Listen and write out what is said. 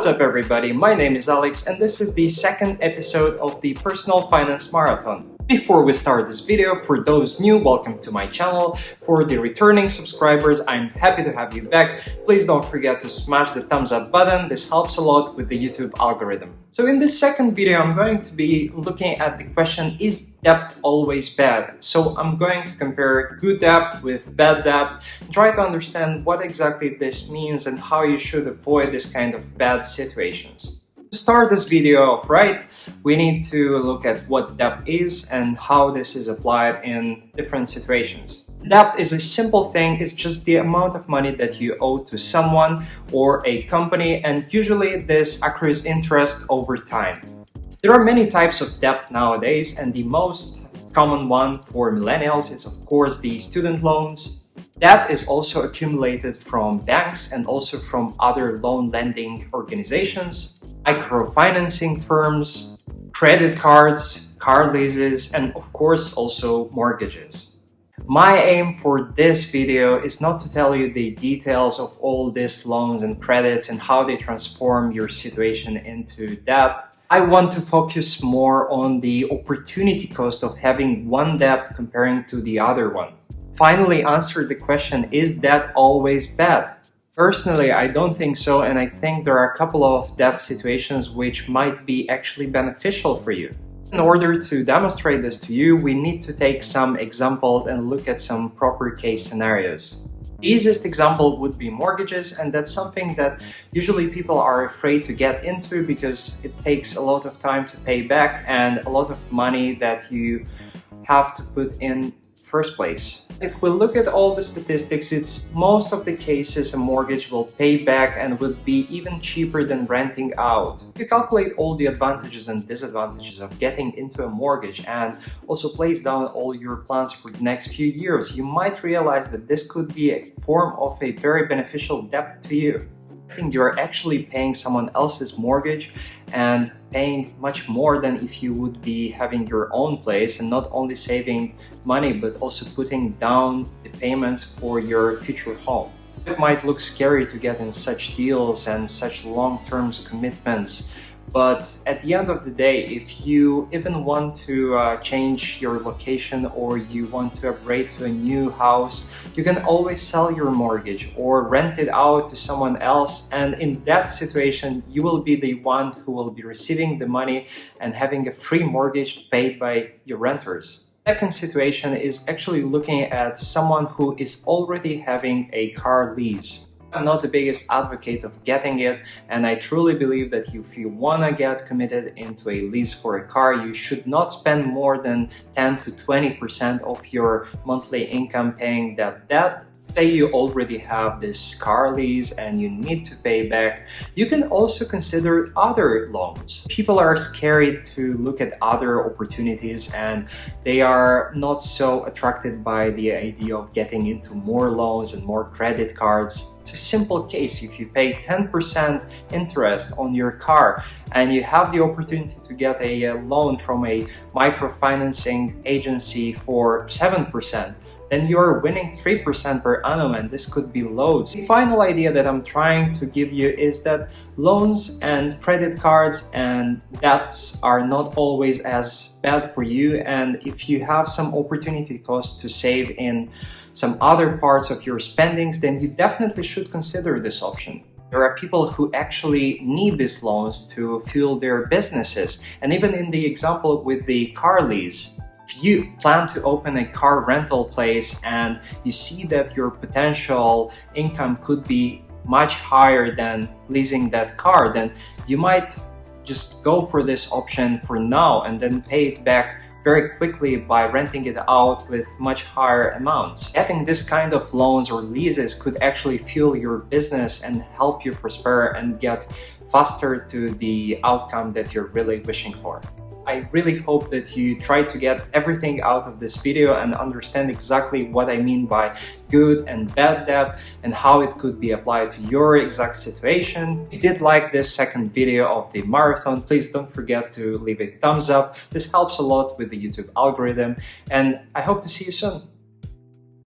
What's up everybody, my name is Alex and this is the second episode of the Personal Finance Marathon. Before we start this video, for those new, welcome to my channel. For the returning subscribers, I'm happy to have you back. Please don't forget to smash the thumbs up button, this helps a lot with the YouTube algorithm. So in this second video, I'm going to be looking at the question, is debt always bad? So I'm going to compare good debt with bad debt, and try to understand what exactly this means and how you should avoid this kind of bad situations. To start this video off right, we need to look at what debt is and how this is applied in different situations. Debt is a simple thing, it's just the amount of money that you owe to someone or a company, and usually this accrues interest over time. There are many types of debt nowadays, and the most common one for millennials is of course the student loans. Debt is also accumulated from banks and also from other loan lending organizations, microfinancing firms, credit cards, car leases, and of course also mortgages. My aim for this video is not to tell you the details of all these loans and credits and how they transform your situation into debt. I want to focus more on the opportunity cost of having one debt comparing to the other one. Finally, answer the question, is debt always bad? Personally, I don't think so, and I think there are a couple of debt situations which might be actually beneficial for you. In order to demonstrate this to you, we need to take some examples and look at some proper case scenarios. The easiest example would be mortgages, and that's something that usually people are afraid to get into because it takes a lot of time to pay back and a lot of money that you have to put in first place. If we look at all the statistics, it's most of the cases a mortgage will pay back and would be even cheaper than renting out. If you calculate all the advantages and disadvantages of getting into a mortgage and also place down all your plans for the next few years, you might realize that this could be a form of a very beneficial debt to you. I think you're actually paying someone else's mortgage and paying much more than if you would be having your own place and not only saving money but also putting down the payments for your future home. It might look scary to get in such deals and such long-term commitments, but at the end of the day, if you even want to change your location or you want to upgrade to a new house, you can always sell your mortgage or rent it out to someone else, and in that situation you will be the one who will be receiving the money and having a free mortgage paid by your renters. Second situation is actually looking at someone who is already having a car lease. I'm not the biggest advocate of getting it, and I truly believe that if you want to get committed into a lease for a car, you should not spend more than 10 to 20% of your monthly income paying that debt. Say you already have this car lease and you need to pay back, you can also consider other loans. People are scared to look at other opportunities and they are not so attracted by the idea of getting into more loans and more credit cards. It's a simple case. If you pay 10% interest on your car and you have the opportunity to get a loan from a microfinancing agency for 7%, then you're winning 3% per annum, and this could be loads. The final idea that I'm trying to give you is that loans and credit cards and debts are not always as bad for you, and if you have some opportunity cost to save in some other parts of your spendings, then you definitely should consider this option. There are people who actually need these loans to fuel their businesses, and even in the example with the car lease, if you plan to open a car rental place and you see that your potential income could be much higher than leasing that car, then you might just go for this option for now and then pay it back very quickly by renting it out with much higher amounts. Getting this kind of loans or leases could actually fuel your business and help you prosper and get faster to the outcome that you're really wishing for. I really hope that you try to get everything out of this video and understand exactly what I mean by good and bad debt and how it could be applied to your exact situation. If you did like this second video of the marathon, please don't forget to leave a thumbs up. This helps a lot with the YouTube algorithm, and I hope to see you soon.